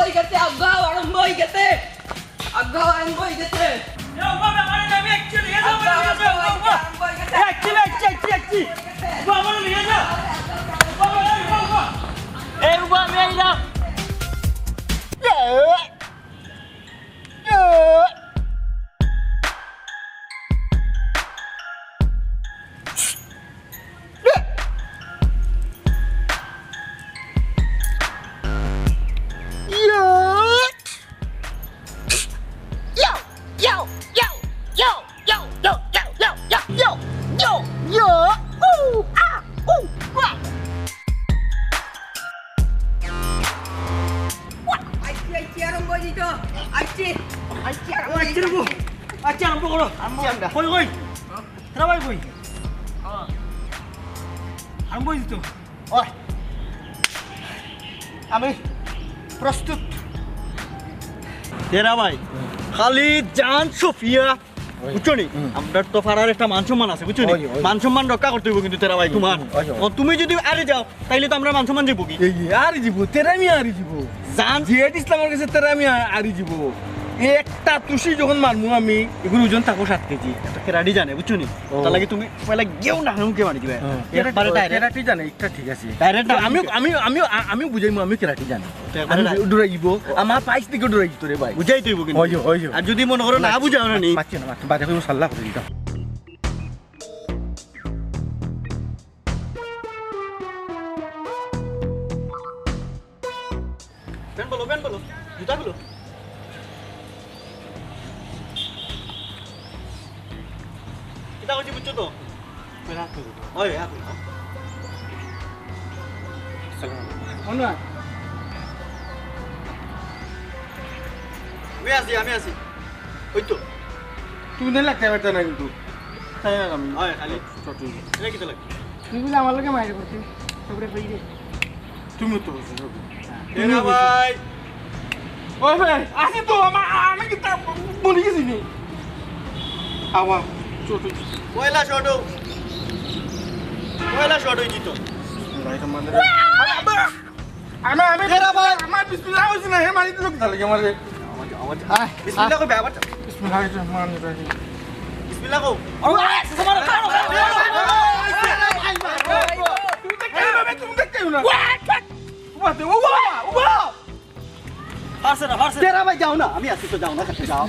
hoi gete aggaw arambo hoi gete aggaw arambo hoi gete yo baba মানে আমি actually এসব actually বাবা নিয়ে যা বাবা এই বাবা আমি আইলাম আচ্ছা আরম্ভ করো কই কই তেরা ভাই কই আরম্ভ দিত ওই আমি প্রস্তুত তেরা ভাই খালি জান সুফিয়া বুঝছো নি আমরা তো পাড়ার একটা মান সম্মান আছে বুঝছো নি মান সম্মান রক্ষা করতে হইব কিন্তু তেরা ভাই তোমার তুমি যদি আরে যাও তাইলে তো আমরা মান সম্মান যাবো কি আর জীব তেরা আমি আর জীব জান জিহাদ ইসলামের কাছে তেরা আমি আর জীব একটা তুষি যখন মারমু আমি এগুলো ওজন থাকো 7 কেজি একটা কেরাডি জানে বুঝছো নি তার লাগে তুমি পয়লা গেও না হুমকে মারি দিবে একবারে ডাইরেক্ট কেরাটি জানে একটা ঠিক আছে ডাইরেক্ট আমি আমি আমি আমি বুঝাইমু আমি কেরাটি জানি আমি ডরাইব আমার পাইছ থেকে ডরাইব তোরে ভাই বুঝাই তুইব কিন্তু হয় হয় আর যদি মনে করো না বুঝাও না নি পাচ্ছি না বাদে কইব সাল্লাহ করে দিতাম বেন বলো জুতা গুলো এটা কইছি বুঝছো তো ওই আপনি অনুয়া আমি আছি ওই তো তুমি না লাগতে পারছ না কিন্তু তাই না আমি ওই খালি চটুই এটা কি তো লাগে তুই বলে আমার লোকে মাইরে করতে সবরে পেয়ে তুমি তো বলছো সব তেরা ভাই ওই ভাই আসি তো আমি কি তা বলি গেছি নি আওয়া চটুই পয়লা শট হই জিতো আমি তেরা ভাই আমার বিসমিল্লাহ হইছে না হে মারি দিল কি লাগে আমারে বিসমিল্লাহ কই বাবা বিসমিল্লাহ রহমানির রহিম বিসমিল্লাহ কও তুমি দেখতে না ওয়াতে ওয়া হারছে না তেরা ভাই যাও না আমি আছি তো যাও না কাছে যাও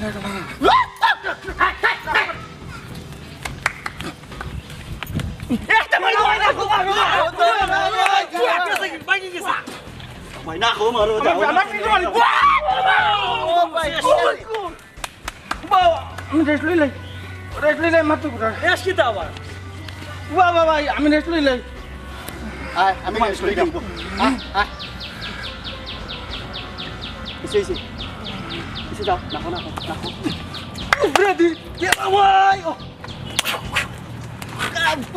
একটা মারি ভাই না কো মারো যাও আমি রেস্ট লই লাই মাত্র গুড়া রেস্ট কি আবার বাবা ভাই আমি রেস্ট লই লাই আয় আমি রেস্ট লই দাও এসে যাও না Freddy, get away!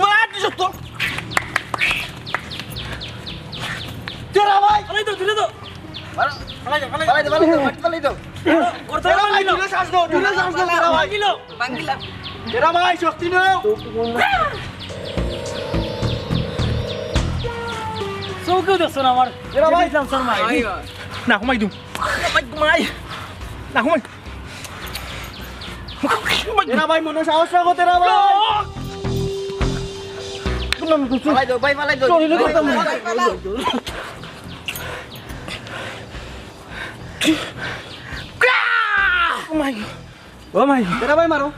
What is it? Get away! দিলে তো Palay daw. করতে হবে Dile sa asdo, tira vai. Bangilam. Tira vai, shakti no. চৌকেও দেখছো না আমার Tira vai. Sharma Na, kumay dum. Na, kumay. তেরা ভাই মনে সাহস রাখো তেরা ভাই Palay do. Sorry, lugar tayo. Oh my. তেরা ভাই মারো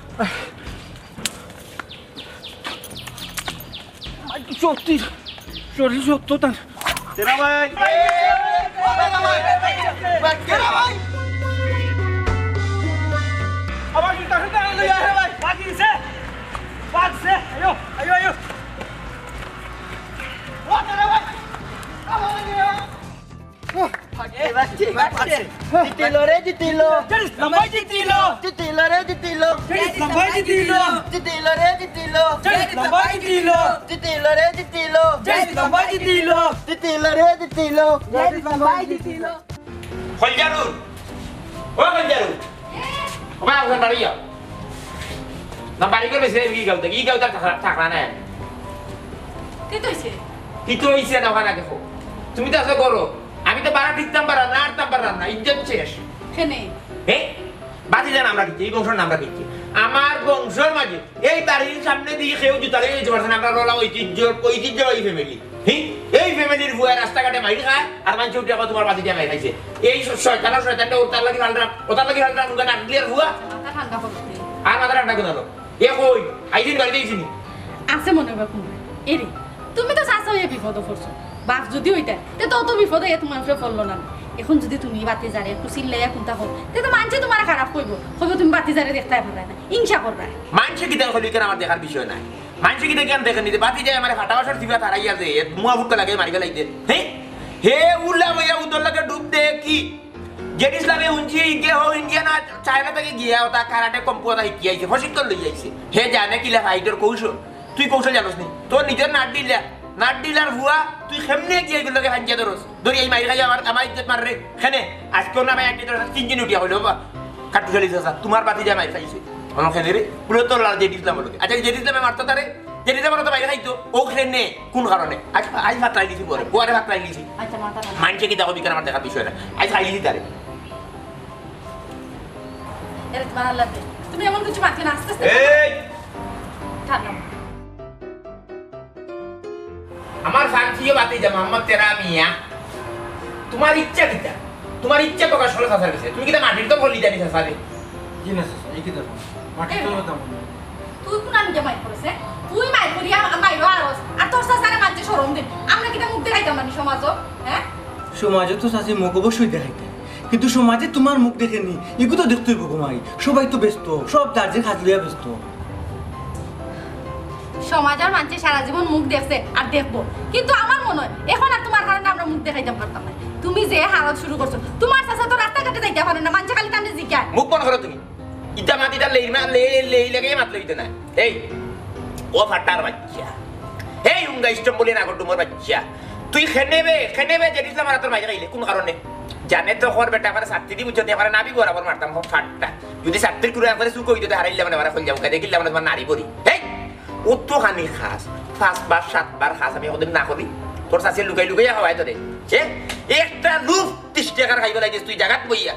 Sorry, total. তেরা ভাই Abar kita kita lay hai bhai. भाग से आयो Oh, tara bhai. Ditilo re ditilo. लंबाई जीती लो Ditilo re ditilo. लंबाई जीती लो Ditilo re ditilo. लंबाई जीती लो Ditilo re ditilo. लंबाई जीती लो Ditilo re ditilo. Lambay ditilo. Khonjarun. Oh Khonjarun. Apa yang bukan Maria? Nampak ini mesti gigi kau tak mana? কে তৈছে Itu isi ada mana kau? Cuma tak segoro. আমি তো বাড়া ঠিকতাম পারা না আটতাম পারা না ইজ্জত কেনে বাতি জান আমরা কিচ্ছি এই বংশের নামটা কিচ্ছি আমার বংশের মাঝে এই বাড়ির সামনে দিয়ে কেউ জুতা লেগে যেতে পারছেন আমরা রলা ঐতিহ্য এই ফ্যামিলি এই ফ্যামিলির বুয়া রাস্তাঘাটে মাইর খায় আর মানুষ উঠে তোমার বাতি দিয়ে মাইর খাইছে এই শয়তানটা ওটার লাগি হালরা মুখে নাক দিয়ে বুয়া মাথা ঠান্ডা করতে আর মাথা ঠান্ডা করে দাও এ কই আইদিন বাড়িতে আইছিনি আছে মনে হয় কোন এরে তুমি তো চাচা হয়ে বিপদ পড়ছো বাপ যদি হইতা তে তো বিপদ হয়ে তোমার উপরে পড়লো না এখন যদি তুমি বাতি জারে একটু চিল্লাইয়া কোনটা হল তে তো মানছে তোমার খারাপ কইব কইব তুমি বাতি জারে দেখতে পারবে না হিংসা করবে মানুষে কি দেখা হলি কেন আমার দেখার বিষয় নাই মানুষে কি দেখে দেখেন নিতে বাতি যায় আমার ফাটা বাসার দিবা তারাইয়া যে মুয়া ফুটকা লাগে মারি ফেলাইতে হে উল্লা ভাইয়া উদর লাগে ডুব দে কি জেড ইসলামে উঞ্চি গে হো ইন্ডিয়ানা চায়না থেকে গিয়া ওটা কারাটে কম্পুটা শিখি আইছে প্রশিক্ষণ লই আইছে হে জানে কি লেখা আইডর কৌশল তুই কৌশল জানোস নি তোর নিজের নাট ডিলার হুয়া তুই কেমনে গিয়ে এগুলোকে হাঞ্জিয়া ধরস ধরি এই মাইর খাই আমার ইজ্জত মার রে খেনে আজকেও না ভাই একটি ধরে তিনজন উঠিয়া হইলো বা কাটু চলিস তোমার বাতি যায় মাইর খাইছে আমার খেনে রে পুরো তোর লাল জেড ইসলাম লোকে আচ্ছা জেড ইসলামে মারতো তারে জেড ইসলামের তো বাইরে খাইতো ও খেনে কোন কারণে আজ ভাতলাই দিছি পরে ভাতলাই দিছি আচ্ছা মাথা ঠান্ডা মানছে কি দেখো বিকার আমার দেখার বিষয় না আজ খাই দিছি তারে এরে তোমার আল্লাহ দে তুমি এমন কিছু মাথা না আস্তে আস্তে এই ঠান্ডা আমার শান্তিও বাতি যা মোহাম্মদ তেরা মিয়া তোমার ইচ্ছা কিটা তোমার ইচ্ছা প্রকাশ হলো সাসার কাছে তুমি কিটা মাটির তো বলি জানি সাসারে কি না স্যার এই কি দেখো মাটি তো দাম তুই কোন আনকে মাইর করেছে তুই মাইর করিয়া মাইরো আর তোর সাসারে মানছে শরম দিন আমরা কিটা মুখ দেখাইতাম না সমাজও হ্যাঁ সমাজে তো চাচি মুখ অবশ্যই দেখাইতে কিন্তু সমাজে তোমার মুখ দেখেনি এগুলো তো দেখতেই ভগমাই সবাই তো ব্যস্ত সব যার যে কাজ লইয়া ব্যস্ত সমাজ আর মানছে সারা জীবন মুখ দেখছে আর দেখবো কিন্তু আমার মনে হয় এখন আর তোমার কারণে আমরা মুখ দেখাইতে পারতাম না তুমি যে হালত শুরু করছো তোমার চাচা তো রাস্তাঘাটে যাইতে পারে না মানছে খালি টানে জিজ্ঞাসা মুখ বন্ধ করো তুমি ইটা মাটিটা লেই লেগে মাত লইতে না এই ও ফাটার বাচ্চা এই উঙ্গা ইষ্টম বলে না করতো মোর বাচ্চা তুই খেনেবে যে দিছিলাম আর তোর মাইজা খাইলে কোন কারণে জানে তো খর বেটা আমার সাত্তি দি বুঝতে পারে না বি বরাবর মারতাম ফাটটা যদি সাত্তির কুড়ে করে সুকো হইতে হারাইলে মানে মারা ফল যাবো দেখিলে মানে তোমার নারী করি এই অত খানি খাস 5 বার 7 বার খাস আমি ওদের না করি তোর চাষে লুকাই খাওয়াই তোরে একটা লুফ 30 টাকার খাইবে লাগিস তুই জায়গাত বইয়া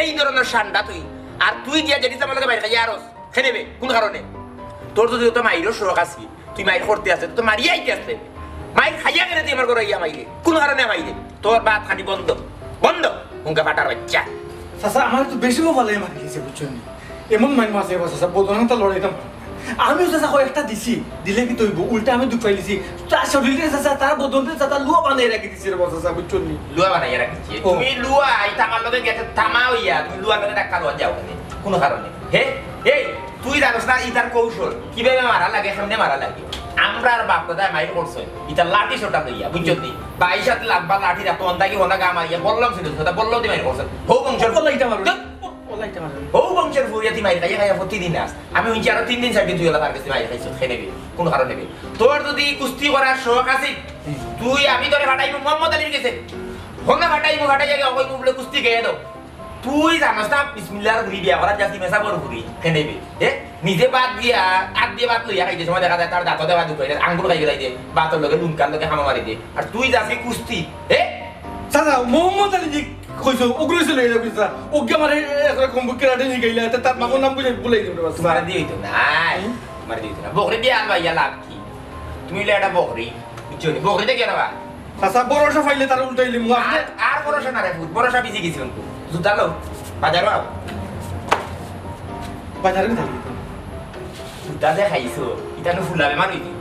এই ধরনের সান্ডা তুই আর তুই গিয়া যেদিস আমার লগে বাইরে খাইয়া আরস খেনেবে কোন কারণে তোর যদি তো মাইরও শোক আছি তুই মাইর করতে আসছে তো মারিয়া আইতে আসছে মাইর খাইয়া গেলে তুই আমার ঘরে ইয়া মাইরে কোন কারণে মাইরে তোর বাত খানি বন্ধ হুঙ্কা ফাটার বাচ্চা চাচা আমার তো বেশি ভালো মারি গেছে বুঝছেন এমন মাইন মাসে চাচা বদনাটা লড়াইতাম আমিও চাচা কয়েকটা দিছি দিলে কি তৈব উল্টা আমি দুঃখ পাইলিছি তার শরীরে চাচা তার বদনতে চাচা লুয়া বানাই রাখি দিছি রে চাচা বুঝছেন লুয়া বানাই রাখিছি তুমি লুয়া এই তামার লগে গেছে থামা হইয়া তুমি লুয়া লগে ডাক্কা লওয়া যাও কোন কারণে এই তুই জানোস না ইতার কৌশল কিভাবে মারা লাগে সামনে মারা লাগে আমরা আর বাপ দাদা মাইর করছে এটা লাঠি ছোটা লইয়া বুঝছনি বাইশাত লাম্বা লাঠি রাখতো অন্দাকি ওনা গা মারিয়া বললাম ছিল সেটা বললো দি মাইর করছে হৌ বংশের ওলাইটা মারো হৌ বংশের ফুরিয়া তুই মাইর খাইয়া প্রতিদিন আস আমি উঞ্চি আরো 3 দিন 4 দিন তুই এলা তার কাছে মাইর খাইছো খেয়ে নেবি কোন কারণে নেবি তোর যদি কুস্তি করার শখ আছে তুই আমি তোরে ফাটাইব মোহাম্মদ আলীর কাছে হোনা ফাটাইব গিয়ে ওই বলে কুস্তি গেয়ে দাও তুই জানোস না বিসমিল্লাহর ঘুরি বিয়া করার জাতি মেসা বড় ঘুরি খেয়ে নেবি নিজে বাদ দিয়া আর দিয়ে বাদ লইয়া খাইতে সময় দেখা যায় তার দাঁত দেওয়া দুটো আঙ্গুর খাই গেলাই দিয়ে বাতর লগে লুনকার লগে হামা মারি দিয়ে আর তুই যাচ্ছি কুস্তি চাচা মোহাম্মদ আলী জি কইছো ওগুলো ছিল এই বুঝছা ওকে আমারে একটা কম্পিউটার আটে নিয়ে গইলা তার মাগর নাম বলাই দিম রে বাস মারা দিয়ে হইতো না মারা দিয়ে হইতো না বকরি দিয়ে আনবা ইয়া লাভ কি তুমি লে এটা বকরি বুঝছো নি বকরিতে কি রাবা চাচা বড়সা ফাইলে তার উল্টাইলি মু আর বড়সা না রে ফুট বড়সা বিজি গেছি অন্তু জুতালো বাজারও আও বাজারে থাকি জুতা দে খাইছো ইতানো ফুলাবে মারুই দি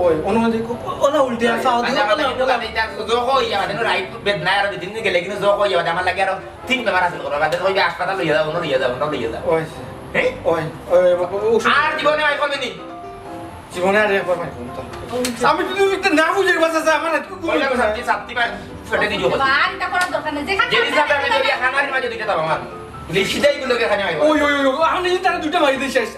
ওই অনুমতি ওলা উল্টে খাওয়া দিও ওলা এটা জোকো ইয়া মানে রাইট বেদ না আর দিন গেলে কিন্তু জোকো ইয়া আমার লাগে আর তিন বেমার আছে ওরা বাদে ওই হাসপাতাল লইয়া যাও লইয়া যাও ওই ওই আর জীবনে আই করবে নি জীবনে আর একবার মাই কোন আমি যদি একটা না বুঝে বাসা আমার বললাম সত্যি সত্যি ভাই ফেটে দিও আর এটা করার দরকার নেই যেখানে যে দিন আমি যদি খানার মাঝে দুইটা দাও আমার লিখিদাই গুলোকে খানি আইবো ওই আমি তার দুইটা মারি দিই শেষ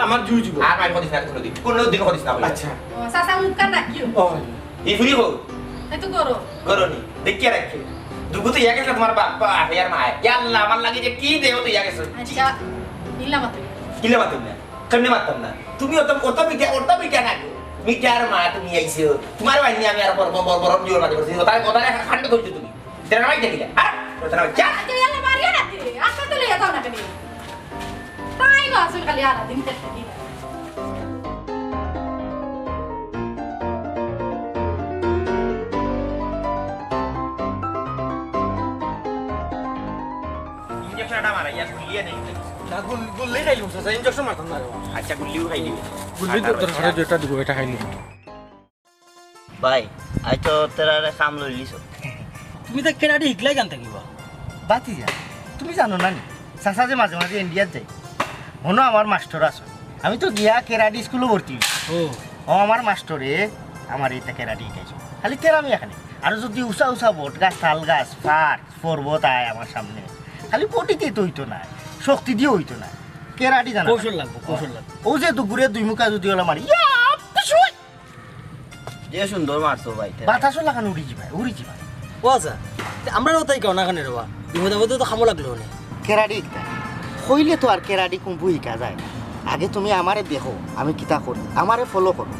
আমার জুই জীব আর মারি কদিস না কোন দিন কদিস না আচ্ছা চাচা মুখ কান রাখিও ওই এই ফুরি হো এই তো করো করনি দেখিয়ে রাখি দুগু তো ইয়া গেছে তোমার বাবা আর মা ইয়া আল্লাহ আমার লাগে যে কি দেও তো ইয়া গেছে আচ্ছা নিলাম তো কিলে মাতুম না কেমনে মাতাম না তুমি অত মিটা না মিটার মা তুমি আইছো তোমার বানি আমি আর বড় জোর মাঝে করছি তাই কথা খান্ড করছো তুমি তেরা মাই দেখিলা আর তোরা যা গাড়িও নাকি আসতে লইয়া যাও না কেন তাই না আসলে খালি আনা দিন তেতে দিন ইনজেকশনটা মারাইয়া গুলিয়ে নেই না গুল্লি খাইলাম চাচা ইনজেকশন মারতাম না রে আচ্ছা গুলিও খাইলি গুল্লি তোর ঘরে যেটা দিব এটা খাইলি ভাই আই তো তেরারে কাম লই লিছ তুমি তো কেরাডি হিকলাই গান থাকিবা বাতি যা তুমি জানো না নি চাচা যে মাঝে মাঝে ইন্ডিয়াত যাই হনো আমার মাস্টার আছে আমি তো গিয়া কেরাডি স্কুলে ভর্তি ও ও আমার মাস্টরে আমার এইটা কেরাডি শিখাইছো খালি তেরামি এখানে আর যদি উঁচা উঁচা বট গাছ তাল গাছ পার পর্বত আয় আমার সামনে খালি পটিতে তো হইতো না শক্তি দিয়ে হইতো না কেরাডি জানা কৌশল লাগবে ও যে দুপুরে দুই মুখা যদি ওলা মারি যে সুন্দর মারছো ভাই বাতাসও লাগানো উড়ি যাবে ও আচ্ছা আমরাও তাই কেউ না খানে রে বা বিপদে বিপদে তো খামো লাগলো না কেরাডি শিখতা হইলে তো আর কেরাডি কুম্পু শিকা যায় না আগে তুমি আমারে দেখো আমি কিতা করি আমারে ফলো করো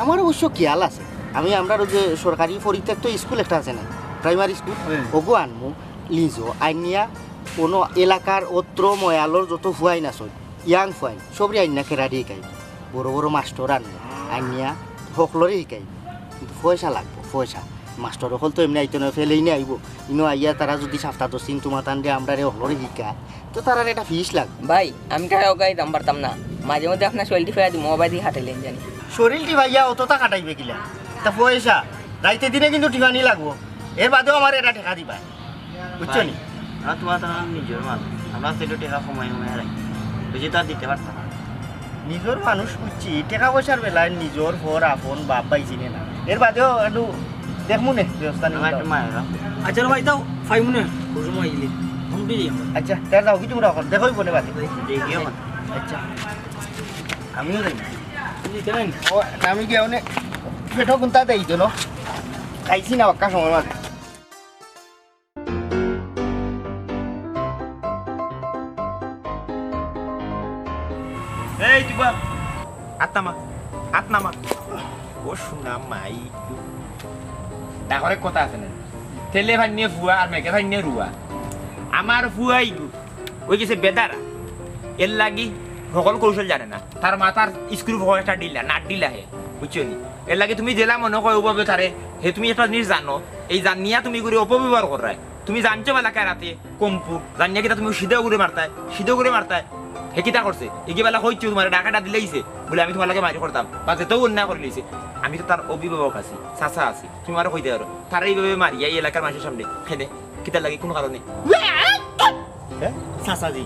আমার অবশ্য খেয়াল আছে আমি আমরা যে সরকারি পরিত্যক্ত স্কুল একটা আছে না প্রাইমারি স্কুল ওগো আনমু লিজো আইনিয়া কোনো এলাকার অত্র ময়ালোর যত ফুয়াইন আছে ইয়াং ফুয়াইন সবরি আইনা কেরাডি শিকাই বড় বড় মাস্টার আনমু আইনিয়া সকলরে শিকাই কিন্তু পয়সা লাগবো পয়সা মাস্টার হল তো এমনি আইতো না ফেলেই নিয়ে আইব ইনো আইয়া তারা যদি সাপ্তাহ দশদিন তোমার টান দিয়ে আমরা সকলরে শিকায় তো তারা একটা ফিস লাগবে ভাই আমি কাউ গাই দাম পারতাম না মাঝে মধ্যে আপনার শরীরটি ফেরা দিই মোবাইল দিয়ে হাঁটাইলেন জানি শরীরটি ভাইয়া অতটা কাটাইবে কিলা তা পয়সা রাইতে দিনে কিন্তু ঠিকানি লাগবো এর বাদেও আমার এটা ঠেকা দিবা বুঝছো নি আর তোমার তো নিজের মানুষ আমরা সেটা টাকা সময় সময় রাখি বেশি তো আর দিতে পারতাম না নিজের মানুষ বুঝছি টাকা পয়সার বেলায় নিজের ঘর আপন বাপ ভাই চিনে না এর বাদেও একটু দেখমু নে ব্যবস্থা আমার একটা নিয়ে মায়েরা আচ্ছা ভাই তাও ফাইভ মনে বুঝুম আইলি ঘুমটি যাই আমরা আচ্ছা তার যাও কি তোমরা এখন দেখোই বলে বাদে দেখিও মানে আচ্ছা আমিও যাই কেন ও আমি গিয়ে অনেক পেটো গুনতা দেই তো খাইছি না বাক্কা সময় মাঝে এই দিবা হাত নামা ও শুনা মাই ডাকরে কথা আছে না তেলে ভাই নিয়ে ফুয়া আর মেঘে ভাই নিয়ে রুয়া আমার ফুয়াই ওই গেছে বেদারা এর লাগি সকল কৌশল জানে না তার মাথার স্ক্রু একটা ডিলা নাট ডিলা হে বুঝছো নি এর লাগে তুমি জেলা মনে হয় ওভাবে তারে হে তুমি একটা জিনিস জানো এই জানিয়া তুমি করে অপব্যবহার করায় তুমি জানছো বেলা রাতে কম্পু জানিয়া কিটা তুমি সিধেও করে মারতায় হে কিতা করছে এগি বেলা হইছো তোমার ডাকাটা দিলেইছে বলে আমি তোমার লাগে মারি করতাম বা যেতেও অন্যায় করে লইছে আমি তো তার অভিভাবক আছি চাচা আছি তুমি আর কইতে পারো তারা এইভাবে মারিয়া এই এলাকার মানুষের সামনে খেলে কিতা লাগে কোনো কারণে চাচাজি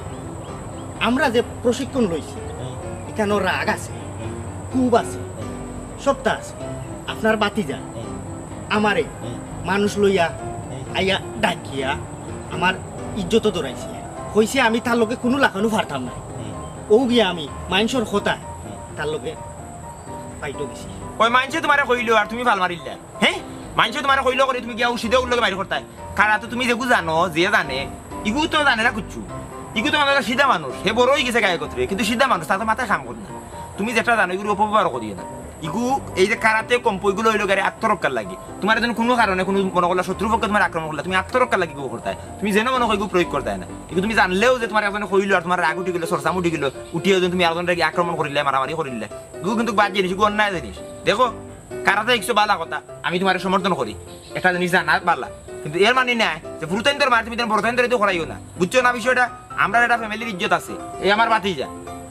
আমরা যে প্রশিক্ষণ লইছি এখানে রাগ আছে কুব আছে সবটা আছে আপনার বাতিজা আমারে মানুষ লইয়া আইয়া ডাকিয়া আমার ইজ্জত দৌড়াইছে হইছে আমি তার লগে কোনো লাগানো পারতাম না ও গিয়া আমি মানুষের কথা তার লগে পাইতো গেছি ওই মানছে তোমারে কইলো আর তুমি ভাল মারিলা হ্যাঁ মানছে তোমারে কইলো করে তুমি গিয়া উসিদে উল্লগে মারি করতাই কারা তো তুমি যেগু জানো যে জানে ইগু তো জানে না কুচ্ছু ইগু তো আমাদের সিধা মানুষ হে বড়ই গেছে গায়ে কতরে কিন্তু সিধা মানুষ তার তো মাথায় কাম করে না তুমি যেটা জানো এগুলো অপব্যবহার করিও না ইগু এই যে কারাতে কম্পইগুলো হইলো গাড়ি আত্মরক্ষার লাগে তোমার যেন কোনো কারণে কোনো মনে করলা শত্রুপক্ষে তোমার আক্রমণ করলা তুমি আত্মরক্ষার লাগে গো করতে তুমি যেন মনে হয় প্রয়োগ করতে না কিন্তু তুমি জানলেও যে তোমার একজন কইলো আর তোমার রাগ উঠে গেলো সরসাম উঠে গেলো উঠিয়ে তুমি আরেকজনকে আক্রমণ করিলে মারামারি করিলে গু কিন্তু বাদ জিনিস গু অন্যায় জিনিস দেখো কারাতে একশো বালা কথা আমি তোমার সমর্থন করি একটা জিনিস জানা বালা কিন্তু এর মানে নাই যে ভুরুতাইন্তর মার তুমি বড়তাইন্তর তো করাইও না বুঝছো না বিষয়টা আমরা একটা ফ্যামিলির ইজ্জত আছে এই আমার বাতিজা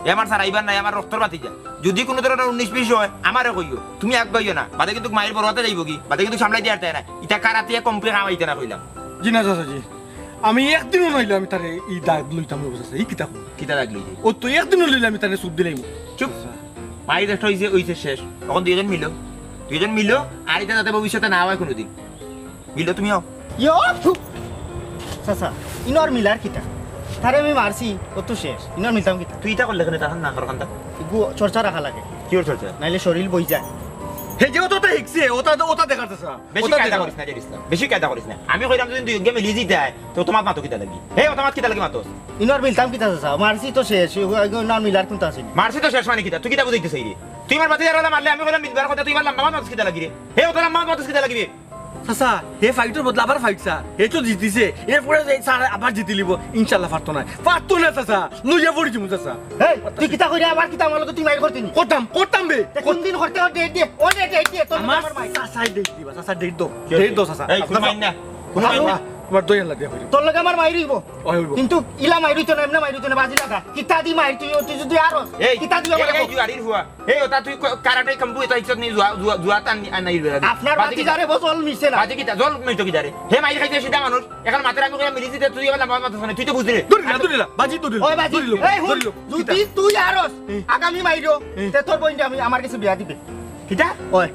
এ আমার স্যার আইবার নাই আমার রক্তর বাতিজা যদি কোনো ধরনের 19-20 হয় আমারে কইও তুমি এক গইও না বাদে কিন্তু মায়ের বড়তে যাইব কি বাদে কিন্তু সামলাই দিয়ে আরতে না ইটা কারাতে কম্পে কামাইতে না কইলাম জি না চাচাজি আমি একদিনও নইলে আমি তারে এই দাগ লইতাম চাচা এই কিতা কিতা লাগলি ও তো একদিনও লইলে আমি তারে সুদ দিলাম চুপ মায়ের একটা হইছে শেষ তখন দুইজন মিলো আর এটা যাতে ভবিষ্যতে না হয় কোনোদিন মিলো তুমিও চাচা ইনর মিলার কিতা তারে আমি মারছি ও তো শেষ ইনর মিলতাম কিতা তুই এটা করলে কেন তখন না কর কান্তা ইগু চর্চা রাখা লাগে কি ওর চলছে নাইলে শরীর বই যায় হে যে ওটা হিকছে ওটা দেখার চাচা বেশি কায়দা করিস না জানিস না বেশি কায়দা করিস না আমি কইলাম যদি দুই গেমে লিজি দেয় তো তোমার মাতো কিতা লাগি হে তোমার কিতা লাগি মাতো ইনর মিলতাম কিতা চাচা মারছি তো শেষ ইনর মিলার কোনটা আছে মারছি তো শেষ মানে কিতা তুই কিতা বুঝাইতেছিস রে তুই মার বাতি যারা মারলে আমি কইলাম মিলবার কথা তুই মারলাম মামা মাতো কিতা লাগি রে হে ওটা মামা মাতো কিতা লাগি রে চাচা হে ফাইটের বদলে আবার ফাইট স্যার হে তো জিতিছে এরপরে স্যার আবার জিতি লিব ইনশাল্লাহ পারতো না চাচা লইয়া পড়িছি মু চাচা এই তুই কিতা কইরা আবার কিতা আমার লগে তুই মাইর করতিনি করতাম বে কোন দিন করতে ডেট দিয়ে ও ডেট দিয়ে তোর আমার আমার মাইর চাচা ডেট দিবা চাচা ডেট দো চাচা এই কোন মাইন না কোন মাইন না তোমার দয়াল লাগিয়া হইল তোর লগে আমার মাইর হইব ওই হইব কিন্তু ইলা মাইর হইতো না এমনি মাইর হইতো না বাজি লাগা কিতা দি মাইর তুই যদি আরো এই কিতা দি আমার এই জুয়ারির হুয়া এই ওটা তুই কারাটে কম্বু এটা ইচ্ছত নি জুয়া তান আনাই রে আপনার বাতি যারে বসল মিছে না বাজি কি জল মিটো কি দারে হে মাইর খাইতে সিধা মানুষ এখন মাথার আঙ্গুল মিলি দিতে তুই এবার আমার মাথা শুনে তুই তো বুঝলি রে দরিলা বাজি তো ওই বাজি এই হুন যদি তুই আরস আগামী মাইরো তে তোর বইন আমি আমার কাছে বিয়া দিবে কিটা ওই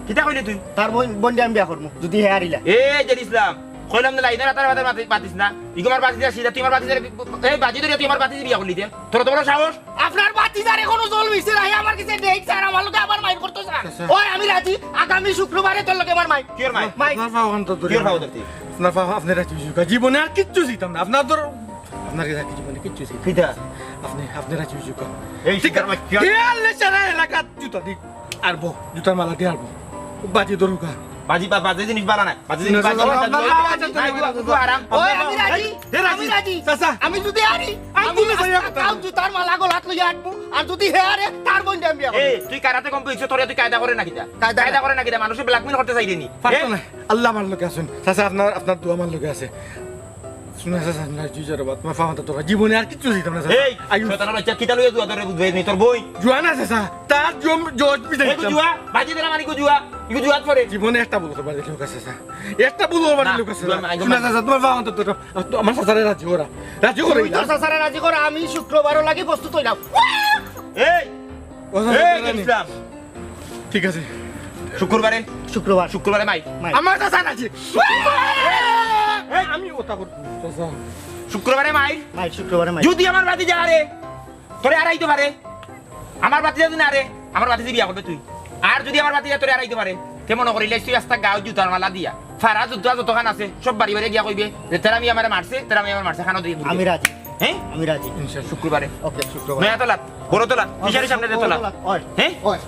কিটা কইলি তুই তার বইন আমি বিয়া করব যদি হে আরিলা এ জের ইসলাম কইলাম না লাইনের আতার মাথার মাথা পাতিস না ইগমার বাতি দিয়া সিধা তুই আমার বাতি এই বাজি ধরে তুই আমার বাতি বিয়া করলি দে তোর তো বড় সাহস আপনার বাতি যারে কোনো জল মিছে না হে আমার কাছে দেখ স্যার আমার লগে আবার মাইর করতে স্যার ওই আমি রাজি আগামী শুক্রবারে তোর লগে আমার মাইর কি এর মাই মাইর আপনার ফাওয়ান তো কি এর ফাও দেখতি আপনার ফাওয়া আপনার রাজি জুকা জীবনে আর কিচ্ছু জিতাম না আপনার ধর আপনার কাছে জীবনে কিচ্ছু জিতাম কিটা আপনি রাজি জুকা এই শিকার মাই কি দেয়ালে সারা এলাকা জুতা দি আরবো জুতার মালা দিয়ে আরবো বাজি দরুকা বাজি বাজি জিনিস বালা না বাজি জিনিস বালা আরাম ওই আমি রাজি চাচা আমি যদি আরি আমি তুলে যাইয়া কথা আমি জুতার মালা গো হাত লইয়া আটবো আর যদি হে আরে তার বইন আমি বিয়া করব এই তুই কারাতে কম পেয়েছিস তোরে তুই কায়দা করে না কিটা কায়দা কায়দা করে না কিটা মানুষে ব্ল্যাকমেল করতে চাইলি নি পারতো না আল্লাহ আমার লোকে আছেন চাচা আপনার দোয়া আমার লোকে আছে শুনে চাচা রাজি জোরে বাত মা ফাওয়া তো জীবনে আর কিচ্ছু জিতাম না এই শয়তানের বাচ্চা কিটা লইয়া দুয়া ধরে বুঝবে নি তোর বই জুয়া না চাচা তার জজ পিছে এই জুয়া বাজি ধরে মানি কো জুয়া ইগো জুয়াত পড়ে জীবনে একটা বলতে পারি লোক আছে চাচা একটা বলতে পারি না, লোক আছে জুয়া আমি শুনে চাচা তোমার ফাওয়া তো আমার চাচারে রাজি ওরা রাজি করে তোর সাসারে রাজি করে আমি শুক্রবারও লাগি প্রস্তুত হইলাম এই এই ইসলাম ঠিক আছে শুক্রবারে শুক্রবারে মাই আমার চাচা রাজি আমি ওটা করব চাচা শুক্রবারে মাই শুক্রবারে মাই যদি আমার বাতি যা রে তোরে আড়াইতে পারে আমার বাতি যদি না রে আমার বাতি বিয়া করবে তুই আর যদি আমার বাতি যা তোরে আড়াইতে পারে কেমন করিলে তুই রাস্তা গাও জুতার মালা দিয়া ফারা জুতা যতখান আছে সব বাড়ি বাড়ি গিয়া কইবে যে তেরা আমি আমার মারছে খানো দিয়ে আমি রাজি হ্যাঁ আমি রাজি ইনশাআল্লাহ শুক্রবারে ওকে শুক্রবার নয়া তোলা বড় তোলা ফিশারির সামনে তোলা ওই হ্যাঁ ওই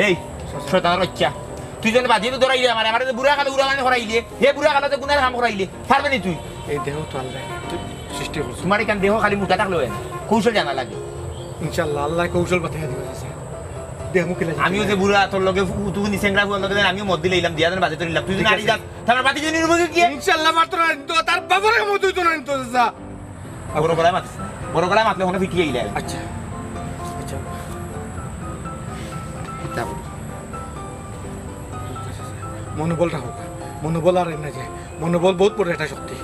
এই শয়তানের বাচ্চা তুই যেন বাজি তো ধরাইলে আমার বুড়া কালে উড়া মানে হরাইলে হে বুড়া কালে গুনার কাম করাইলে পারবে নি তুই এই দেহ তো আল্লাহ সৃষ্টি করছে তোমার এখান দেহ খালি মুখা থাকলে হয় না কৌশল জানা লাগে ইনশাআল্লাহ আল্লাহ কৌশল বাতাইয়া দিবে চাচা দেহ মুখে লাগে আমিও যে বুড়া তোর লগে তুই নিসেংরা বুড়া লগে আমিও মদ দিলে ইলাম দিয়া দেন বাজে তোর ইলাম তুই যদি আড়ি যাস তোমার বাতি জেনে রুমে কি ইনশাআল্লাহ মাত্র তো তার বাবার মতো তো না তো চাচা বড় গলায় মাত বড় গলায় মাতলে হনে ফিটিয়ে ইলা আচ্ছা আচ্ছা মনোবলটা হোক মনোবল আর না যে মনোবল বহুত বড় একটা শক্তি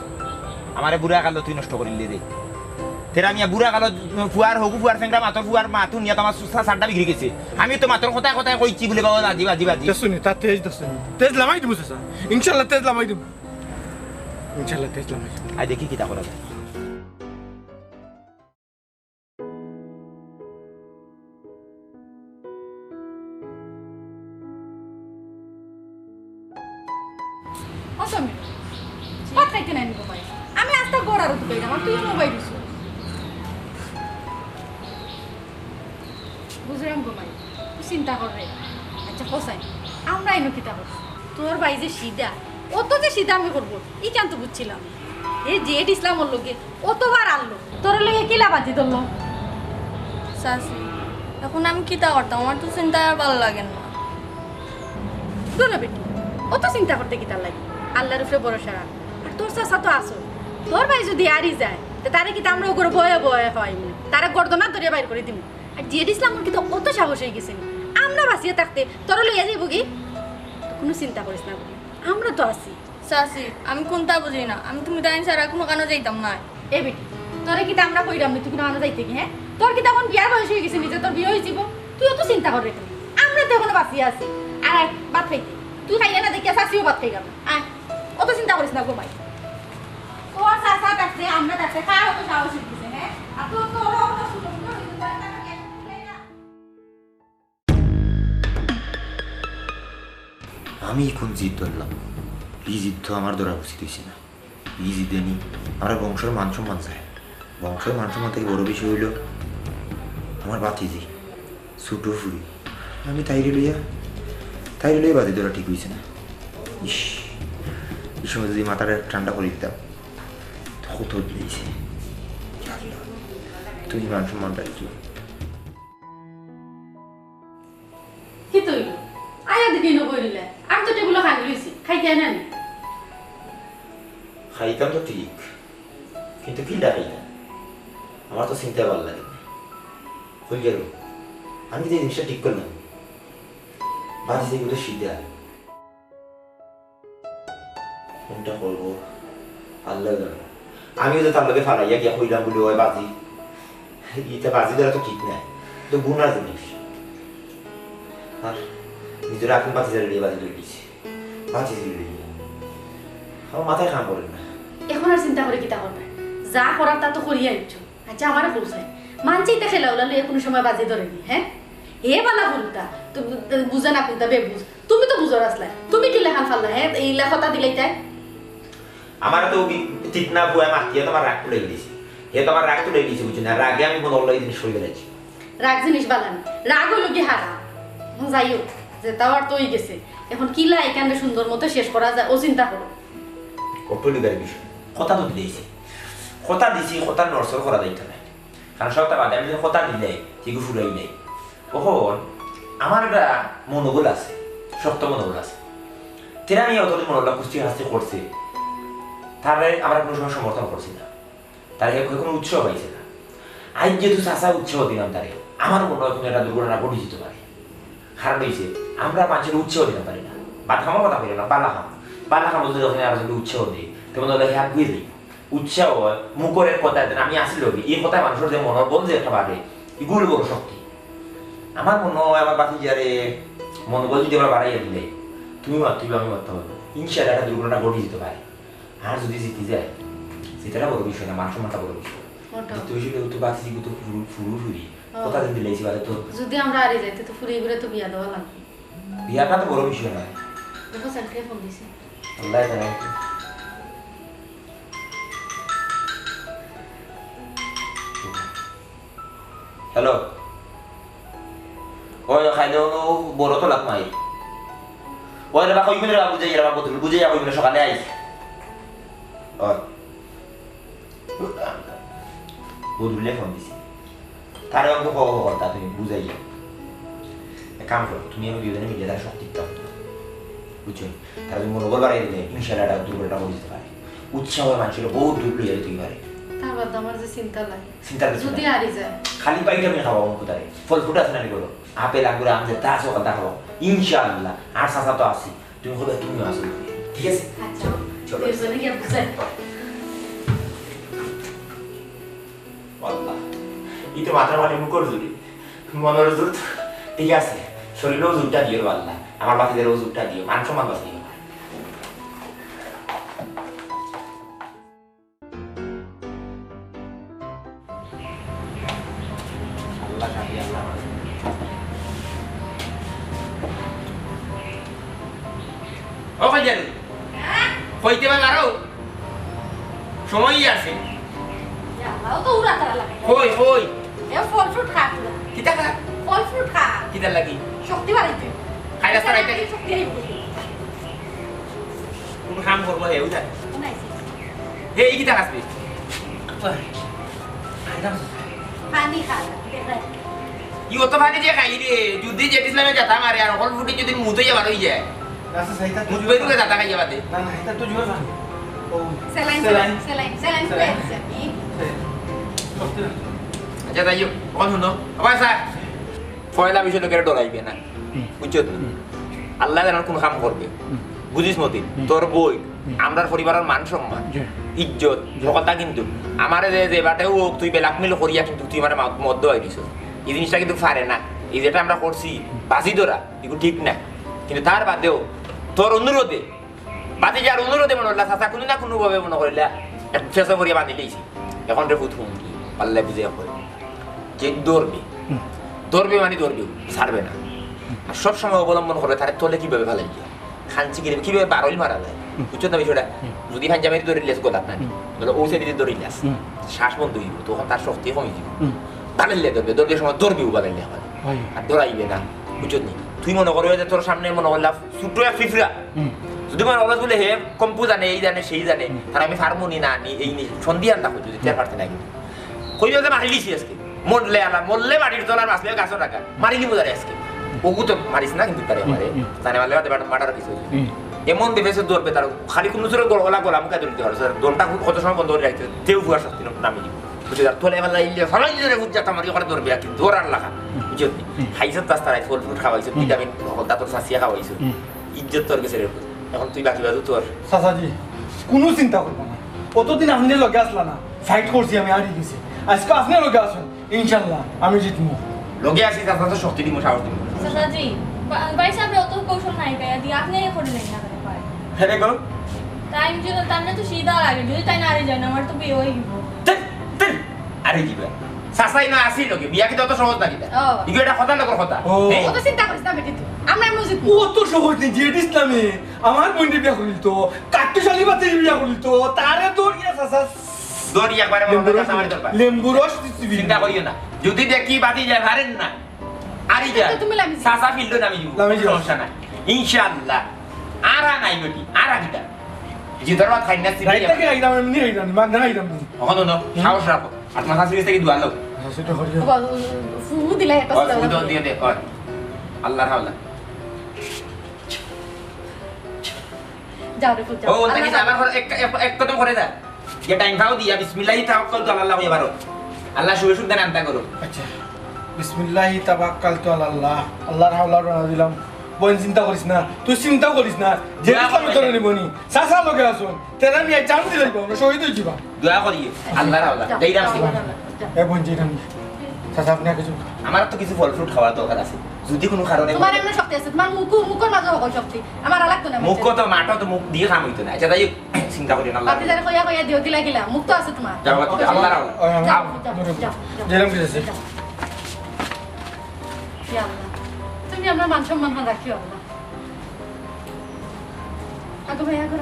আমারে বুড়া কালো তুই নষ্ট করিলি রে তেরা মিয়া বুড়া কালো ফুয়ার হোক ফুয়ার ফেংরা মাতর ফুয়ার মাতু নিয়া তোমার সারটা বিগড়ি গেছে আমি তো মাতর কথা কথা কইছি বলে বাবা আজি বাজি বাজি শুনি তার তেজ লামাই দিব চাচা ইনশাআল্লাহ তেজ লামাই দিব ইনশাআল্লাহ তেজ লামাই দিব আই দেখি কিটা করা যায় অসমে ভাত খাইতে নাই নিব ভাই আমি আস্তা গড়ার তো কইলাম আর তুই মোবাইল দিছ বুঝলাম গো ভাই তুই চিন্তা কর রে আচ্ছা কোসাই আমরা এনো কিতা করব তোর ভাই যে সিধা অত যে সিধা আমি করব ই কেন তো বুঝছিলাম এই জেড ইসলামর লগে অতবার আনলো তোর লগে কিলা বাজি ধরলো শাশি এখন আমি কিতা করতাম আমার তো চিন্তা আর ভালো লাগে না দোনো বেটি অত চিন্তা করতে কিতা লাগে আল্লাহর উপরে ভরসা রাখ আর তোর চাচা তো আসো তোর ভাই যদি আরি যায় তো তারে কি আমরা ওগুলো বয়ে বয়ে হয় তারা গর্দনা ধরে বাইর করে দিব আর জিয়াদ ইসলামর কিন্তু অত সাহস হয়ে গেছে আমরা বাঁচিয়ে থাকতে তোর লইয়া যাইব কি কোনো চিন্তা করিস না আমরা তো আছি শাশি আমি কোনটা বুঝি না আমি তুমি ডাইন ছাড়া কোনো কানো যাইতাম না এ বেটি তোরে কি আমরা কইরাম তুই কোনো আনা যাইতে কি হ্যাঁ তোর কি তখন বিয়ার বয়স হয়ে গেছে নিজে তোর বিয়ে হয়েছিল তুইও তো চিন্তা করে আমরা তো এখনো বাঁচিয়ে আছি আর ভাত খাইতে তুই খাইয়া না দেখিয়া শাশিও ভাত খাই যাবে আয় অত চিন্তা করিস না গো ভাই তোর চাচা কাছে আমরা কাছে খাওয়া অত সাহস দিছে হ্যাঁ আর তোর তোরও অত সুযোগ আমি কোন জিদ ধরলাম এই জিদ তো আমার ধরা উচিত হয়েছে না এই জিদে নি আমরা বংশের মান সম্মান চাই বংশের মান সম্মান থেকে বড় বেশি হইল আমার বাতিজি ছোটো ফুরি আমি তাইরে লইয়া তাই হলে বাজে তোরা ঠিক হয়েছে না। ইস, এই সময় যদি মাথাটা ঠান্ডা করে দিতাম কত দিয়েছে। তুই মান সম্মানটা কি কি তুই আয়া দিকে নো বইলে আর তো টেগুলো খাই লইছি খাইতে না নি খাইতাম তো ঠিক, কিন্তু কি ডাকাই না, আমার তো চিন্তা ভালো লাগে না। হয়ে গেল আমি যে জিনিসটা ঠিক করলাম, বাজি যেগুলো সিদ্ধা কোনটা করবো আল্লাহ জানে। আমিও তো তার লোকে ফালাইয়া গিয়া হইলাম বলে ওই বাজি, এটা বাজি দেওয়া তো ঠিক নাই, তো গুণার জিনিস। আর নিজের এখন বাজি জারিয়ে বাজি ধরে দিয়েছি, বাজি ধরে আমার মাথায় কাম করেন না। এখন আর চিন্তা করে কিতা করবে, যা করার তা তো করিয়া আইছো। আচ্ছা আমারে বলছে মানছি তা খেলা উলালে কোনো সময় বাজি ধরেনি, হ্যাঁ হে বালা ভুলতা তো বুঝে না কোনটা বেবুঝ। তুমি তো বুঝর আসলা, তুমি কি লেখান ফাল্লা হ্যাঁ এই লেখাটা দিলাই তাই। আমার তো ঠিক না বুয়া মাতিয়ে তোমার রাগ তুলে দিয়েছি, হে তোমার রাগ তুলে দিয়েছি বুঝছি না, রাগে আমি মনে হলো এই জিনিস হয়ে গেছি। রাগ জিনিস বালানি, রাগ হইল কি হারা যাইও যে তাও আর তৈ গেছে। এখন কিলা এখানে সুন্দর মতো শেষ করা যায় ও চিন্তা করো। অট্টলিকার বিষয় কথা তো দিয়েছি, কথা দিছি, কথা নরসর করা যাইতে নাই, কারণ সবটা বাদে আমি কথা দিলে ঠিক ফুরাই নাই। কখন আমার একটা মনোবল আছে, শক্ত মনোবল আছে, তেরা আমি অতদিন মনোবল কুস্তি হাসতে করছে, তাহলে আমরা কোনো সময় সমর্থন করছি না, তার কোনো উৎসাহ পাইছে না। আজ যেহেতু চাষা উৎসাহ দিলাম তারে, আমার মনে হয় কোনো একটা দুর্ঘটনা ঘটে যেতে পারে। কারণ হয়েছে আমরা মানুষের উৎসাহ দিতে পারি না, ভাত খামার কথা বলি না, পালা খাম যদি যখন আর যদি উৎসাহ দিই তেমন হ্যাঁ বুঝে দিই উৎসাহ মুখরের কথা আমি আসলে এই কথায় মানুষের যে মনোবল যে একটা বাড়ে এগুলো বড় শক্তি। আমার মনে হয় আমার বাকি যারে মনোবল যদি আমরা বাড়াইয়া দিলে তুমি মারতে আমি মারতে পারবো, ইনশাল্লাহ একটা দুর্ঘটনা ঘটে যেতে পারে। আর যদি জিতে যায় সেটা বড় বিষয় না, মান সম্মানটা বড় বিষয়। জিততে বেশি তো বাকি তো ফুরু ফুরি কথা দিতে লেগেছি বাদে তো যদি আমরা আরে যাইতে তো ফুরিয়ে ঘুরে তো বিয়া দেওয়া লাগবে। বিয়াটা তো বড় বিষয় না। দেখো স্যারকে ফোন দিছে। আল্লাহ জানে। হ্যালো, ওই খাইলেও বড় তো লাভ নাই, ওই রে বাকি মিলে বুঝাই এরা বদল বুঝাই যাবো মিলে সকালে আইস। বদলে ফোন দিছি, তারে অঙ্ক কথা তুমি বুঝাই যাও। কাম করো তুমি আমি দুজনে মিলে তার শক্তি দাও, বুঝছো? তারা যদি মনোবল বাড়াই দিলে ইনশাল্লাহ একটা দুর্ঘটনা বুঝতে পারে, উৎসাহ মানুষের বহুত দূর লইয়া যেতে পারে। তার বাদ আমার যে চিন্তা লাগে চিন্তার কিছু যদি নাই। আরে যায় খালি পাইটা আমি খাওয়াবো কোথায়, ফল ফুট আছে না বলো, আপেল আঙ্গুর আম তা সকাল দেখাবো ইনশাআল্লাহ। আর চাচা তো আছি, তুমি হলে তুমিও আসো, ঠিক আছে? আচ্ছা দুজনে গিয়ে বুঝাই। আল্লাহ এই তো মাথার মানে মুখর জুড়ি মনের জোর, ঠিক আছে শরীরেও জোরটা দিও আল্লাহ, আমার বাকিদেরও জোরটা দিও, মান সম্মান বাঁচিয়ে ও খাইজারু হইতে পারে আরো সময়ই আছে। আল্লাহ তো উড়া তারা লাগে হই হই এ ফল ফ্রুট খা তুই কিতা খা ফল ফ্রুট খা কিতা লাগি শক্তি বাড়াইতে খাই রাস্তা রাইতে শক্তি আইব কোন কাম করবো হে উঠা নাইছে হে এই কিতা খাসবি পানি খা দেখা ই অত ভানি যে খাই রে যদি যে ইসলামে যাতা মারে আর হল ফুটি যদি মুতো যাবার হই যায় রাস্তা সাইতা তো মুজবে দুকে যাতা খাই যাবাতে না না এটা তো জোর না ও সেলাইন সেলাইন আচ্ছা তাই কোন শুনো আবার স্যার পয়লা বিষয় লোকের ডরাইবে না, বুঝছো তো? আল্লাহ জানার কোন কাম করবে বুঝিস মতি, তোর বই আমরার পরিবারের মান সম্মান ইজ্জত কথা কিন্তু আমার যে বাটেও তুই বেলাকমিল করিয়া কিন্তু তুই মানে মধ্য হয়ে দিছ, এই জিনিসটা কিন্তু পারে না। এই যেটা আমরা করছি বাজি ধরা এগুলো ঠিক না, কিন্তু তার বাদেও তোর অনুরোধে বাজি যার অনুরোধে মনে হল্লা চাচা কোনো না কোনোভাবে মনে করিলা ফেসা করিয়া বাঁধি দিয়েছি। এখন রে ফুট হুমকি পাল্লে বুঝে করে যে দৌড়বে দৌড়বে মানে দৌড়বে ছাড়বে না, আর সবসময় অবলম্বন করবে তার তোলে কিভাবে ভালো গিয়ে খানছি কিভাবে কিভাবে বারোই মারা যায়, বুঝছো না বিষয়টা? যদি পাঞ্জাবের দৌড়িলাস গোলাপ না ধরো ও সেদিকে দৌড়িলাস শ্বাস বন্ধ হইব, তখন তার শক্তি কমে যাব, বাড়াইলে ধরবে দৌড়ের সময় দৌড়বেও বাড়াইলে হয় আর দৌড়াইবে না, বুঝছো নি? তুই মনে করো যে তোর সামনে মনে করলাম ছোট্ট এক ফিফরা যদি মনে করো বলে হে কম্পু জানে এই জানে সেই জানে তার আমি ফার্মনি না আনি এই নি সন্ধিয়ান রাখো যদি তের পারতে নাই কই বলতে মারি লিছি আজকে মরলে মাটির তলার মাছলে গাছ টাকা মারি নিবো জানে আজকে ওগু তো মারিস না কিন্তু তারে মারে জানে মারলে মাটার কিছু এমন ভেবেছে দৌড়বে তার খালি কোনো জোরে গলা মুখে ধরতে পারে দোলটা কত সময় বন্ধ করে রাখতে তেও বুয়ার শক্তি নামি দিব বুঝে যার তোলে এবার লাইলে সবাই জোরে বুঝা তোমার ওখানে দৌড়বে কিন্তু দৌড়ার লাগা বুঝত নি খাইছত রাস্তায় ফল ফ্রুট খাওয়াইছো ভিটামিন দাঁতর সাঁচিয়া খাওয়াইছো ইজ্জত তোর গেছে এখন তুই বাকি বাজু তোর চাচাজি কোনো চিন্তা করবো না কতদিন আপনি লগে আসলা না ফাইট করছি আমি হারিয়ে গেছি আজকে আপনি লগে আসুন ইনশাল্লাহ আমি জিতবো লগে আসি তার তো শক্তি দিব সাহস দিব চাচাজি ভাই সাহেব অত কৌশল নাই গায়া দিয়ে আপনি করে নেন না পারে হ্যাঁ গো টাইম জন্য তাহলে তো সিধা লাগে যদি তাই না আরে যায় না আমার তো বিয়ে হয়ে গেল আরে দিবা সাসাই না আসি লগে বিয়া কি তত সহজ নাকি ইগো এটা কথা লগর কথা ও তো চিন্তা করিস না বেটি তুই আমরা মসজিদ ও তো সহজ নেই জেড ইসলামে আমার বন্ধু বিয়া করিল তো কাট্টু শালি বাতে বিয়া করিল তো তারে দৌড়িয়া চাচা দৌড়ি একবারে আমার দরকার লেম্বু রস দিবি চিন্তা করিও না যদি দেখি বাতি যায় পারেন না আরি যা তুমি লামি সাসা ফিল্ড নামি দিব সমস্যা নাই ইনশাআল্লাহ আরা নাই বেটি আরা কিটা জিতর বাদ খাইনা সিটি রাইট থেকে আইরাম এমনি আইরাম মাগ না আইরাম ওখানে না সাহস রাখো আর মাথা সিরিজ থেকে দোয়া লাও সেটা করিও ফুু দিলা একটা ওই ফুদ দিয়ে দে ওই আল্লাহর হাওলা যাও রে ফুু যাও ও তাকি আমার ঘর এক কদম করে দা যে টাইম খাও দিয়া বিসমিল্লাহি তাওয়াক্কালতু আলাল্লাহ এবারো আল্লাহ শুভ শুভ দেন আনতা করো আচ্ছা বিসমিল্লাহি তাওয়াক্কালতু আলাল্লাহ আল্লাহর হাওলা রানা দিলাম বোন চিন্তা করিস না তুই চিন্তা করিস না যে ইসলামে তোরে নিবনি চাচা লগে আসুন তেরা নিয়ে জান দিলে না শহীদ হই যাবা দোয়া করি আল্লাহর হাওলা দেইরাম এ বোন জিরাম চাচা আপনি কিছু আমার তো কিছু ফল ফ্রুট খাওয়ার দরকার আছে যদি কোনো কারণে তোমার এমন শক্তি আছে তোমার মুখের মাঝে হকল শক্তি আমার লাগতো না মুখ তো মাটো তো মুখ দিয়ে খাম হইতো না আচ্ছা তাই চিন্তা করি না আল্লাহ বাতি যারে কইয়া কইয়া দিও দিলা গিলা মুখ তো আছে তোমার যাও আল্লাহর হাওলা যাও যাও জিরাম কিছু আছে ইয়া আল্লাহ তুমি আমরা মান সম্মান রাখিও আল্লাহ আগো ভাই আগো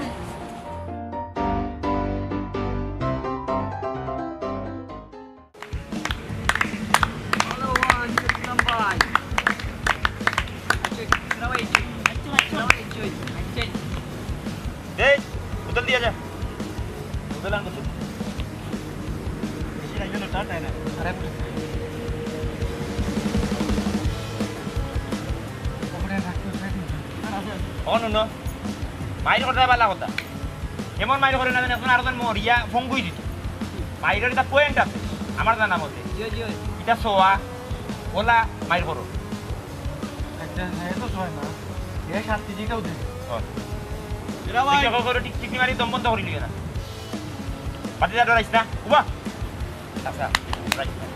এই উদল দিয়া যা উদল আন বসে বেশি নাই জন্য টান নাই না আরে অনন্য মাইর কথা বালা কথা এমন মাইর করে না জানি এখন আরেকজন মরিয়া ফঙ্গুই দিত মাইরের একটা পয়েন্ট আছে আমার জানা মতে এটা সোয়া ওলা মাইর করো আচ্ছা হ্যাঁ তো হয় না এ শান্তি দিকেও দে টিকি মারি দম বন্ধ করি লিগে না পাতি যা ডরাইস না উবা আচ্ছা right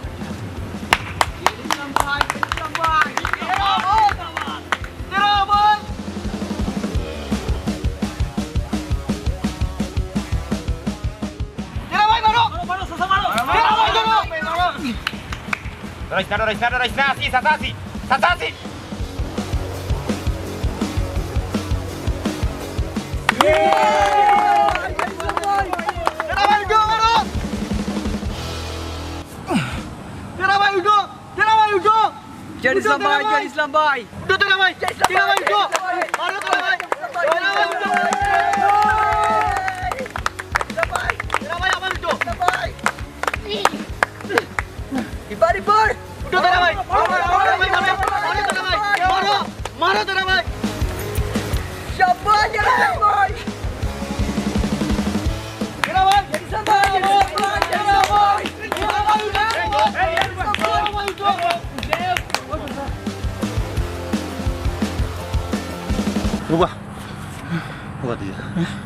Dorais na, así, Sasasi. Jadi Islam boy. Udah tuh namanya. Tidak main go. Aduh tuh namanya. Ibar. Udah tuh namanya. Marah tuh namanya. Siapa aja lah boy.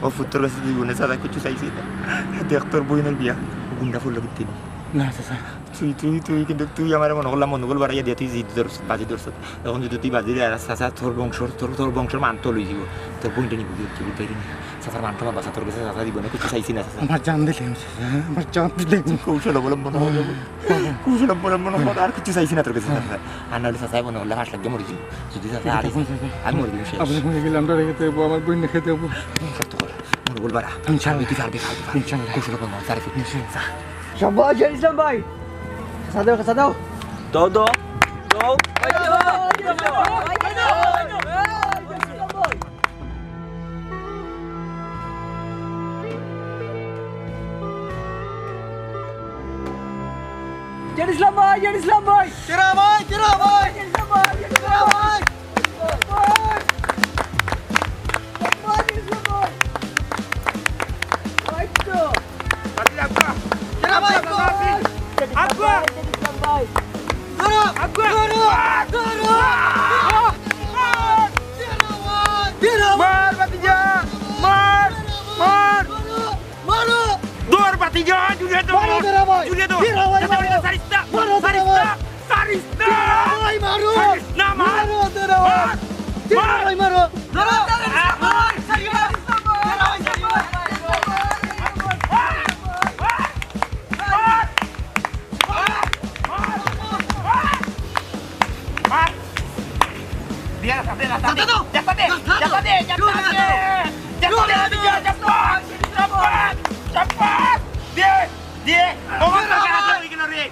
ও ফুটর কাছে জীবনে সারা কিছু চাইছি দেখ তোর বইনের বিয়া গুন্ডা ফুল করতে না চাচা তুই কিন্তু তুই আমার মনে করলাম মনোবল বাড়াইয়া দিয়া তুই জিদ ধরছ বাজি ধরছ এখন যদি তুই বাজি দিয়ে চাচা তোর বংশের মান তো লই যাব তোর বইনটা নিবি তুই পাইবি না চাচার মানটা আমার বাসা তোর কাছে চাচা দিব না কিছু চাইছি না চাচা আমার জান দিলে কৌশল অবলম্বন আর কিছু চাইছি না তোর কাছে চাচা আর নাহলে চাচাই মনে হলে হাস লাগবে মরে যাবো যদি চাচা আর আমি মরে যাবো আপনি মরে গেলে আমরা রেখে দেবো আমার বই রেখে দেবো মনোবল বাড়া ইনশাআল্লাহ তুই পারবি ইনশাআল্লাহ কৌশল অবলম্বন চারে fitness Siapa aja Islam boy. Sadao. Todo. জেড ইসলাম ভাই কেরা ভাই ইসলাম ভাই কেরা ভাই কেরা ভাই মার বাতিজা মার দৌড় বাতিজা জুড়ে দো জুড়ে দো সারিস্তা সারিস্তা না মার dia sampai lah sampai cepat dia orang karate bikin lori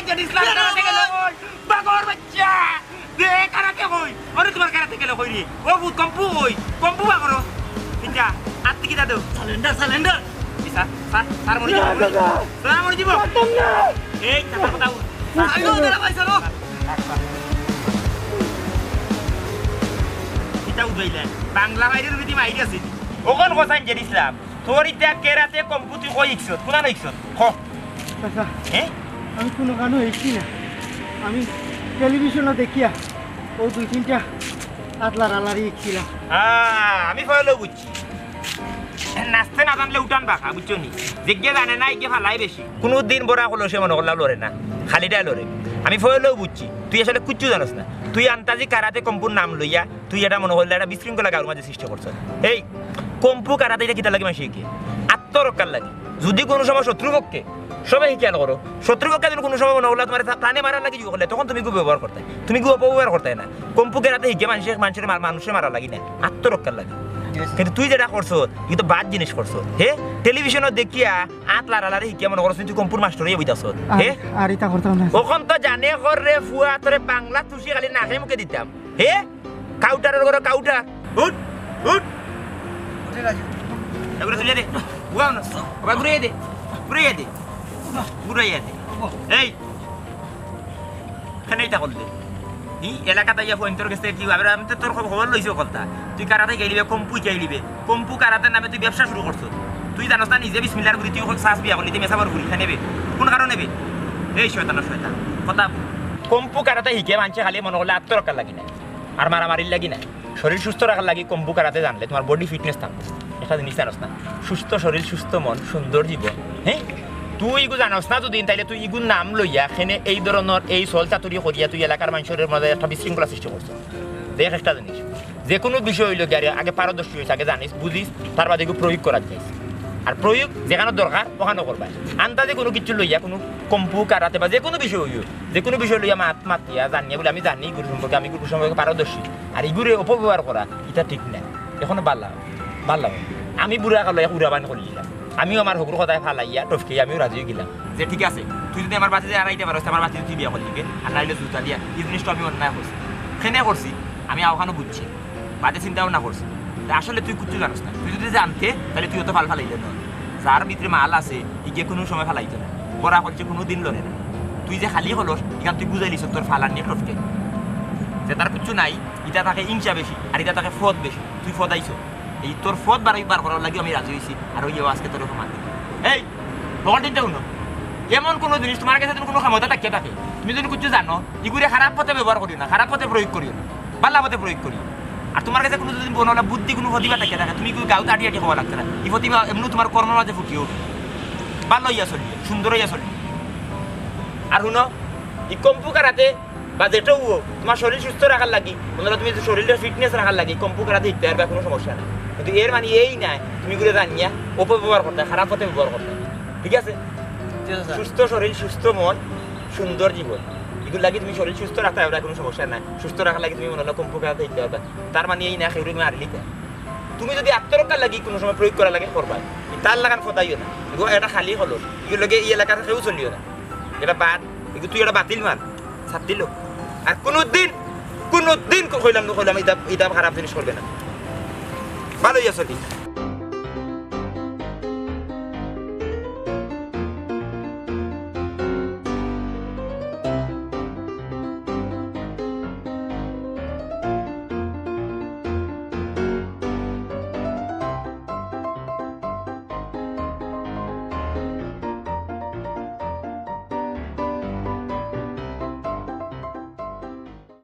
jadi selatan ke lori bagor baca dia karate koi orang tu karate ke lori oh but kompu bagor pinja hati kita tuh salender bisa sar mau dijibo tak tahu ayo dah baik salo kita udah Bangla বাইরের রীতি মাইরি আছে ওখন cosine Z ইসলাম তোর ইটা কেরাতে computer কই ইকছত কোনা ইকছত হ চাচা হ্যাঁ আমি কোনো গানও হেঁটছি না আমি টেলিভিশনে দেখিয়া ও 2-3টা আতলার আলারি হেঁটছিলাম আমি ফলো বুঝছি নাচতে না জানলে উঠান বাঁকা বুঝছো নি যেগে জানে না এগে ফালাই বেশি কোনো দিন বড়া হলো সে মনে করলাম লড়ে না খালিটাই লড়ে আমি ফলো বুঝছি তুই আসলে কিচ্ছু জানোস না তুই আন্তাজি কারাতে কম্পুর নাম লইয়া তুই এটা মনে করলে একটা বিশৃঙ্খলা গাঁর মাঝে সৃষ্টি করছ এই কম্পু কারাতে এটা কিতা লাগে মাসি কি আত্মরক্ষার লাগে যদি কোনো সময় শত্রুপক্ষে সবাই খেয়াল করো শত্রুপক্ষে যদি কোনো সময় মনে করলে তোমার প্রাণে মারার লাগে কি করলে তখন তুমি গু ব্যবহার করতে তুমি গু অপব্যবহার করতে না কম্পু কেরাতে হিকে মানুষের মারা লাগি না আত্মরক্ষার লাগে কিন্তু তুই যেটা করছো কিন্তু বাদ জিনিস করছো হে টেলিভিশনে দেখিয়া আতলার আলারে হিকে মনে করছ তুই কম্পুর মাস্টারই বইতাছ হে আর এটা করতাম না ওখন তো জানে করে ফুয়া তোরে বাংলা তুষি খালি নাকে মুখে দিতাম হে কাউটারের করে কাউটার উঠ উঠ উঠে রাজু এগুলো তুলে দে বুঝাও না ওবা ঘুরিয়ে দে এই খানে এটা করলে এলাকাতে ইয়া ফোন তোর কাছে কি ভাবে আমি তো তোর খবর লইছি কথা তুই কারাতে গেলিবে কম্পু কারাতে নামে তুই ব্যবসা শুরু করছ তুই জানোস না নিজে বিসমিল্লাহর গুরি তুই সাস বিয়া করলি তুই মেসাবার গুরি নেবে কোন কারণে নেবে এই শয়তান কথা কম্পু কারাতে হিকে মানছে খালি মনে করলে আত্মরক্ষার লাগি না আর মারামারির লাগি না শরীর সুস্থ রাখার লাগি কম্পু কারাতে জানলে তোমার বডি ফিটনেস থাকবে একটা জিনিস জানোস না সুস্থ শরীর সুস্থ মন সুন্দর জীবন হ্যাঁ তুই ইগু জানোস না যদি তাইলে তুই ইগুর নাম লইয়া এখানে এই ধরনের এই চল চাতুরি করিয়া তুই এলাকার মানুষের মধ্যে একটা বিশৃঙ্খলা সৃষ্টি করছ দেখ একটা জিনিস যে কোনো বিষয় হইল গিয়ে আগে পারদর্শী হয়েছে আগে জানিস বুঝিস তার বাদে এগুলো প্রয়োগ করা যায় আর প্রয়োগ যেখানে দরকার ওখানে করবা আন্তাজে কোনো কিছু লইয়া কোনো কম্পু কারাতে বা যে কোনো বিষয় হইও যে কোনো বিষয় লইয়া মাতিয়া জানিয়া বলে আমি জানি গুরু সম্পর্কে আমি গুরু সম্পর্কে পারদর্শী আর এগুলো অপব্যবহার করা এটা ঠিক না এখনো ভালো আমি বুড়া কালো উড়াবান করলাম আমিও আমার হকুর কথায় ফালাইয়া টফকে আমিও রাজি হয়ে গেলাম যে ঠিক আছে তুই যদি আমার বাচ্চা আড়াইতে পারো আমার বাচ্চা তুই বিয়া করলি আর নাইলে জুতা দিয়া এই জিনিসটা আমি অন্যায় করছি খেনে করছি আমি আওখানো বুঝছি বাজে চিন্তাও না করছি আসলে তুই কুচ্ছু জানোস না তুই যদি জানতে তাহলে তুই তো ফালাইতে না যার ভিতরে মাল আছে ইগে কোনো সময় ফালাইতে না বড়া করছে কোনো দিন লড়ে না তুই যে খালি হলো এখান তুই বুঝাইলিস তোর ফালার নিয়ে টফকে যে তার কিচ্ছু নাই এটা তাকে ইঞ্চা বেশি আর এটা তাকে ফদ বেশি তুই ফদাইছো এই তোর ফদ বার করার লাগে আমি রাজি হয়েছি আর ওই আজকে তোর সমান এই ভগবানটা শুনো এমন কোনো জিনিস তোমার কাছে কোনো ক্ষমতা থাকে তুমি যদি কিছু জানো এগুলো খারাপ পথে ব্যবহার করিও না খারাপ পথে প্রয়োগ করিও না বাল্লা পথে প্রয়োগ করি আর তোমার কাছে কোনো যদি বনলা বুদ্ধি কোনো প্রতিভা থাকে তুমি গাঁত আটি হওয়া লাগছে না এই প্রতিভা এমনি তোমার কর্মের মাঝে ফুটিয়ে উঠবে ভালো হইয়া চলবে সুন্দর হইয়া চলবে আর শুনো এই কম্পু কারাতে বা যেটাও তোমার শরীর সুস্থ রাখার লাগি বন্ধুরা তুমি শরীরের ফিটনেস রাখার লাগি কম্পু কারাতে শিখতে পারবে কোনো সমস্যা নেই কিন্তু এর মানে এই নাই তুমি গুলো জানিয়া অপব্যবহার করতে খারাপ পথে ব্যবহার করতে ঠিক আছে সুস্থ শরীর সুস্থ মন সুন্দর জীবন এগুলো লাগে তুমি শরীর সুস্থ রাখতে পারবে কোনো সমস্যা নাই সুস্থ রাখার লাগে তুমি মনে হলো কম্পু কারাতে শিখতে পারবে তার মানে এই না সেই তুমি আর লিখে তুমি যদি আত্মরক্ষার লাগি কোনো সময় প্রয়োগ করা লাগে করবা তার লাগান ফদাইও না এগুলো এটা খালি হলো এগুলো এই এলাকার কেউ চলিও না এটা বাদ এগুলো তুই এটা বাতিল মার ছাড় দিল আর কোনোদিন কইলাম এটা খারাপ জিনিস করবে না ভালোই আছে